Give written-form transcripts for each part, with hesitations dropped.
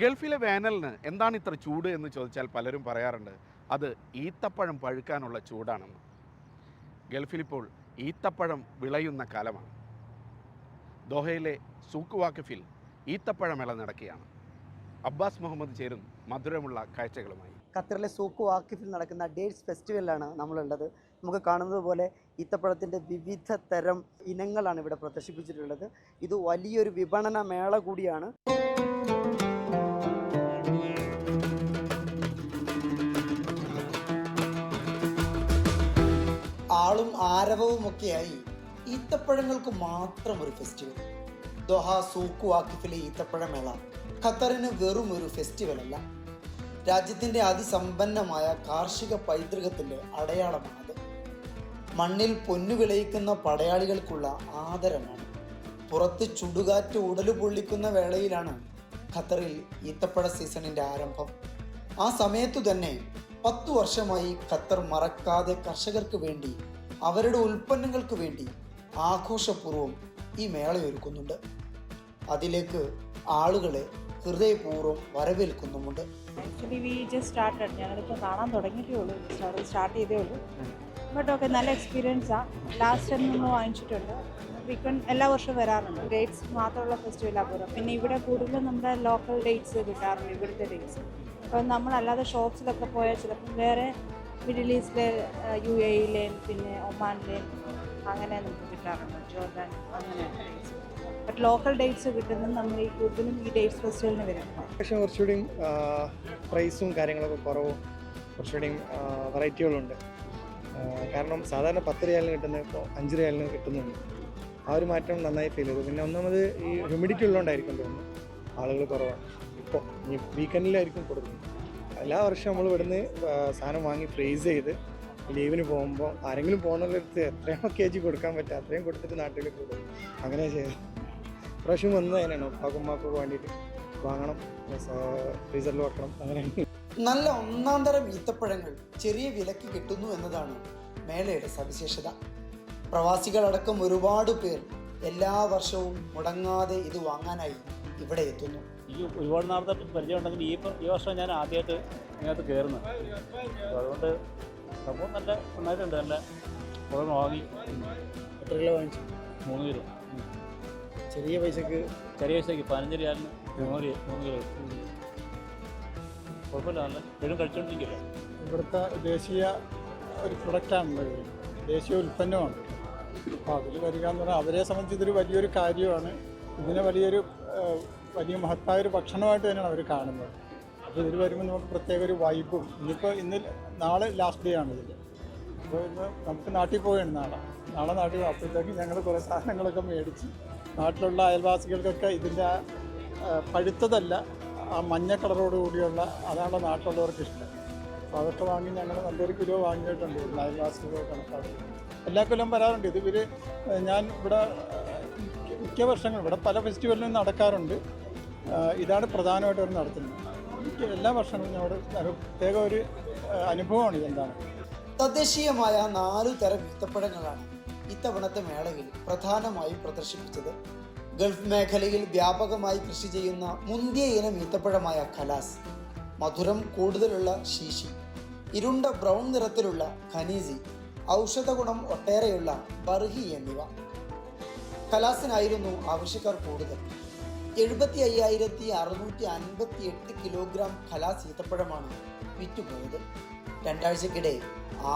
ഗൾഫിലെ വേനലിന് എന്താണ് ഇത്ര ചൂട് എന്ന് ചോദിച്ചാൽ പലരും പറയാറുണ്ട് അത് ഈത്തപ്പഴം പഴുക്കാനുള്ള ചൂടാണെന്ന്. ഗൾഫിലിപ്പോൾ ഈത്തപ്പഴം വിളയുന്ന കാലമാണ്. ദോഹയിലെ സൂക്ക് വാക്കിഫിൽ ഈത്തപ്പഴമേള നടക്കുകയാണ്. അബ്ബാസ് മുഹമ്മദ് ചേരുന്നു മധുരമുള്ള കാഴ്ചകളുമായി. ഖത്തറിലെ സൂക്ക് വാക്കിഫിൽ നടക്കുന്ന ഡേറ്റ്സ് ഫെസ്റ്റിവലിലാണ് നമ്മളുള്ളത്. നമുക്ക് കാണുന്നത് പോലെ ഈത്തപ്പഴത്തിൻ്റെ വിവിധ തരം ഇനങ്ങളാണ് ഇവിടെ പ്രദർശിപ്പിച്ചിട്ടുള്ളത്. ഇത് വലിയൊരു വിപണന മേള കൂടിയാണ്. ആളും ആരവവുമൊക്കെയായി ഈത്തപ്പഴങ്ങൾക്ക് മാത്രം ഒരു ഫെസ്റ്റിവൽ. ദോഹ സൂക്ക് വാക്കിഫിലെ ഈത്തപ്പഴമേള ഖത്തറിന് വെറും ഒരു ഫെസ്റ്റിവൽ അല്ല, രാജ്യത്തിൻ്റെ അതിസമ്പന്നമായ കാർഷിക പൈതൃകത്തിൻ്റെ അടയാളമാണത്. മണ്ണിൽ പൊന്നു വിളയിക്കുന്ന പടയാളികൾക്കുള്ള ആദരമാണ്. പുറത്ത് ചുടുകാറ്റ് ഉടലു പൊള്ളിക്കുന്ന വേളയിലാണ് ഖത്തറിൽ ഈത്തപ്പഴ സീസണിൻ്റെ ആരംഭം. ആ സമയത്തു തന്നെ 10 വർഷമായി ഖത്തർ മറക്കാതെ കർഷകർക്ക് വേണ്ടി, അവരുടെ ഉൽപ്പന്നങ്ങൾക്ക് വേണ്ടി ആഘോഷപൂർവ്വം ഈ മേളയൊരുക്കുന്നുണ്ട്. അതിലേക്ക് ആളുകളെ ഹൃദയപൂർവ്വം വരവേൽക്കുന്നുമുണ്ട്. ആക്ച്വലി വി ജസ്റ്റ് സ്റ്റാർട്ടഡ്, ഞങ്ങളിപ്പോൾ കാണാൻ തുടങ്ങിയിട്ടേ ഉള്ളൂ, സ്റ്റാർട്ട് ചെയ്തേ ഉള്ളൂ. ബട്ട് ഓക്കെ, നല്ല എക്സ്പീരിയൻസാണ്. ലാസ്റ്റ് ടൈം നമ്മൾ വാങ്ങിച്ചിട്ടുണ്ട്. ഫ്രീക്വൻറ്റ് എല്ലാ വർഷവും വരാറുണ്ട്. ഡേറ്റ്സ് മാത്രമുള്ള ഫെസ്റ്റിവലാണ് പോലും. പിന്നെ ഇവിടെ കൂടുതലും നമ്മുടെ ലോക്കൽ ഡേറ്റ്സ് കിട്ടാറുണ്ട്, ഇവിടുത്തെ ഡേറ്റ്സ്. അപ്പോൾ നമ്മളല്ലാതെ ഷോപ്സിലൊക്കെ പോയാൽ ചിലപ്പം വേറെ മിഡിൽ ഈസ്റ്റിലെ UAE-ലെയും പിന്നെ ഒമാനിലെയും അങ്ങനെ നമുക്ക് കിട്ടാറുണ്ട്, ജോർദാൻ അങ്ങനെ ഡേറ്റ്സ്. ബട്ട് ലോക്കൽ ഡേറ്റ്സ് കിട്ടുന്നത് നമ്മൾ ഈ കൂടുതലും ഈ ഡേറ്റ്സ് ഫെസ്റ്റിവലിന് വരും. പക്ഷേ കുറച്ചുകൂടി പ്രൈസും കാര്യങ്ങളൊക്കെ കുറവും, കുറച്ചുകൂടി വെറൈറ്റികളുണ്ട്. കാരണം സാധാരണ 10 റിയാലിന് കിട്ടുന്നത് ഇപ്പോൾ 5 റിയാലിന് കിട്ടുന്നുണ്ട്. ആ ഒരു മാറ്റം നന്നായി ഫീൽ ചെയ്തു. പിന്നെ ഒന്നാമത് ഈ ഹ്യൂമിഡിറ്റി ഉള്ളതുകൊണ്ടായിരിക്കും തോന്നുന്നു ആളുകൾ കുറവാണ്. ഇപ്പോൾ ഈ വീക്കെൻഡിലായിരിക്കും കൊടുക്കുന്നത്. എല്ലാ വർഷവും നമ്മൾ ഇവിടുന്ന് സാധനം വാങ്ങി ഫ്രീസ് ചെയ്ത് ലീവിന് പോകുമ്പോൾ ആരെങ്കിലും പോകുന്നവരടുത്ത് എത്രയാണോ KG കൊടുക്കാൻ പറ്റുക അത്രയും കൊടുത്തിട്ട് നാട്ടിൽ കൂടും. അങ്ങനെ ചെയ്ത് പ്രാവശ്യം വന്നത് അതിനാണ് ഉപ്പാക്കുമ്മാക്ക് വേണ്ടിയിട്ട് വാങ്ങണം, ഫ്രീസറിൽ വെക്കണം. അങ്ങനെ നല്ല ഒന്നാം തരം ഈത്തപ്പഴങ്ങൾ ചെറിയ വിലക്ക് കിട്ടുന്നു എന്നതാണ് മേളയുടെ സവിശേഷത. പ്രവാസികളടക്കം ഒരുപാട് പേർ എല്ലാ വർഷവും മുടങ്ങാതെ ഇത് വാങ്ങാനായി ഇവിടെ എത്തുന്നു. എനിക്ക് ഒരുപാട് നാളത്തെ പരിചയം ഉണ്ടെങ്കിൽ ഈ വർഷം ഞാൻ ആദ്യമായിട്ട് ഇതിനകത്ത് കയറുന്നത്. അപ്പോൾ അതുകൊണ്ട് സംഭവം നന്നായിട്ടുണ്ട്. നല്ല കുറേ വാങ്ങി. എത്ര കിലോ വാങ്ങിച്ചു? 3 കിലോ. ചെറിയ പൈസക്ക് 15 റിയാലിന് 3 കിലോ. കുഴപ്പമില്ല, നല്ല എപ്പോഴും കഴിച്ചുകൊണ്ടിരിക്കില്ല. ഇവിടുത്തെ ദേശീയ ഒരു പ്രൊഡക്റ്റാണല്ലോ, ദേശീയ ഉൽപ്പന്നമാണ്. അപ്പോൾ അതിൽ വരിക എന്ന് പറഞ്ഞാൽ അവരെ സംബന്ധിച്ച് ഇതൊരു വലിയൊരു കാര്യമാണ്. ഇതിനെ വലിയ മഹത്തായൊരു ഭക്ഷണമായിട്ട് തന്നെയാണ് അവർ കാണുന്നത്. അപ്പോൾ ഇതിൽ വരുമ്പോൾ നമുക്ക് പ്രത്യേക ഒരു വൈബും. നാളെ ലാസ്റ്റ് ഡേ ആണ് ഇതിൽ. അപ്പോൾ ഇന്ന് നമുക്ക് നാട്ടിൽ പോവുകയാണ്. നാളെ നാട്ടിൽ അപ്പോഴത്തേക്ക് ഞങ്ങൾ കുറേ സാധനങ്ങളൊക്കെ മേടിച്ച് നാട്ടിലുള്ള അയൽവാസികൾക്കൊക്കെ ഇതിൻ്റെ പഴുത്തതല്ല, ആ മഞ്ഞ കളറോട് കൂടിയുള്ള അതാണ് നാട്ടിലുള്ളവർക്ക് ഇഷ്ടം. അപ്പോൾ അതൊക്കെ വാങ്ങി ഞങ്ങൾ നല്ലൊരു കിലോ വാങ്ങിയിട്ടുണ്ട്. അയൽവാസികളൊക്കെ കണക്കാക്കി എല്ലാ കൊല്ലം വരാറുണ്ട്. ഞാൻ ഇവിടെ മിക്ക വർഷങ്ങളും ഇവിടെ പല ഫെസ്റ്റിവലിനും നടക്കാറുണ്ട്. ഇതാണ് പ്രധാനമായിട്ട് അവർ നടത്തുന്നത്. എല്ലാ വർഷങ്ങളും ഞങ്ങളുടെ പ്രത്യേക ഒരു അനുഭവമാണ് ഇതെന്താണ്. തദ്ദേശീയമായ 4 തരം ഈത്തപ്പഴങ്ങളാണ് ഇത്തവണത്തെ മേളയിൽ പ്രധാനമായും പ്രദർശിപ്പിച്ചത്. ഗൾഫ് മേഖലയിൽ വ്യാപകമായി കൃഷി ചെയ്യുന്ന മുന്തിയ ഇനം ഈത്തപ്പഴമായ ഖലാസ്, മധുരം കൂടുതലുള്ള ശീശി, ഇരുണ്ട ബ്രൗൺ നിറത്തിലുള്ള ഖനീസി, ഔഷധ ഗുണം ഒട്ടേറെയുള്ള ബർഹി എന്നിവ. ഖലാസിനായിരുന്നു ആവശ്യക്കാർ കൂടുതൽ. 75,658 കിലോഗ്രാം ഖലാസ് ഈത്തപ്പഴമാണ് വിറ്റുപോയത്. 2 ആഴ്ചക്കിടെ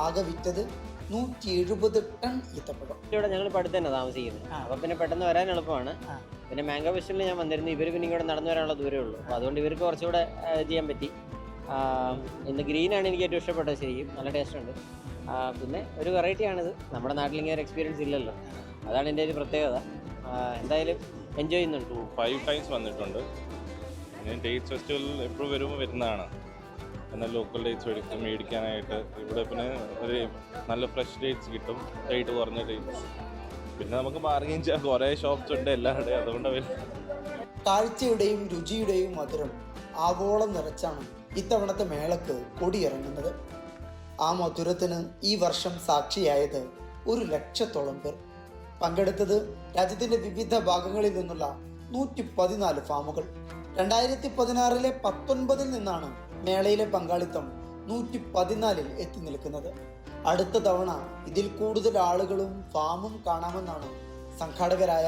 ആകെ വിറ്റത് 170 ടൺ ഈത്തപ്പഴം. ഇവിടെ ഞങ്ങൾ ഇപ്പോൾ അടുത്ത് തന്നെ താമസിക്കുന്നത്. അപ്പോൾ പിന്നെ പെട്ടെന്ന് വരാൻ എളുപ്പമാണ്. പിന്നെ മാംഗോ ഫെസ്റ്റിവലിൽ ഞാൻ വന്നിരുന്നു. ഇവർ പിന്നെ ഇങ്ങോട്ട് നടന്നു വരാനുള്ള ദൂരമേ ഉള്ളൂ. അപ്പോൾ അതുകൊണ്ട് ഇവർക്ക് കുറച്ചുകൂടെ ചെയ്യാൻ പറ്റി. ഇന്ന് ഗ്രീനാണ് എനിക്ക് ഏറ്റവും ഇഷ്ടപ്പെട്ടത്. ശരിക്കും നല്ല ടേസ്റ്റ് ഉണ്ട്. പിന്നെ ഒരു വെറൈറ്റിയാണിത്. നമ്മുടെ നാട്ടിൽ ഇങ്ങനെ ഒരു എക്സ്പീരിയൻസ് ഇല്ലല്ലോ, അതാണ് എൻ്റെ ഒരു പ്രത്യേകത. എന്തായാലും എൻജോയ് ചെയ്യുന്നുണ്ട്. 5 ടൈംസ് വന്നിട്ടുണ്ട്. ഞാൻ ഡേറ്റ്സ് ഫെസ്റ്റിവൽ എപ്പോഴും വരുമ്പോൾ വരുന്നതാണ്. എന്നാൽ ലോക്കൽ ഡേറ്റ്സ് മേടിക്കാനായിട്ട് ഇവിടെ പിന്നെ ഒരു നല്ല ഫ്രഷ് ഡേറ്റ്സ് കിട്ടും, റേറ്റ് കുറഞ്ഞ ഡേറ്റ്സ്. പിന്നെ നമുക്ക് ബാർഗെയിൻ ചെയ്യാൻ കുറേ ഷോപ്സ് ഉണ്ട് എല്ലാവരുടെയും. അതുകൊണ്ട് കാഴ്ചയുടെയും രുചിയുടെയും മധുരം ആവോളം നിറച്ചാണ് ഇത്തവണത്തെ മേളക്ക് കൊടിയിറങ്ങുന്നത്. ആ മധുരത്തിന് ഈ വർഷം സാക്ഷിയായത് 100,000-ഓളം പേർ. പങ്കെടുത്തത് രാജ്യത്തിൻ്റെ വിവിധ ഭാഗങ്ങളിൽ നിന്നുള്ള 114 ഫാമുകൾ. 2016 19 നിന്നാണ് മേളയിലെ പങ്കാളിത്തം 114 എത്തി നിൽക്കുന്നത്. അടുത്ത തവണ ഇതിൽ കൂടുതൽ ആളുകളും ഫാമും കാണാമെന്നാണ് സംഘാടകരായ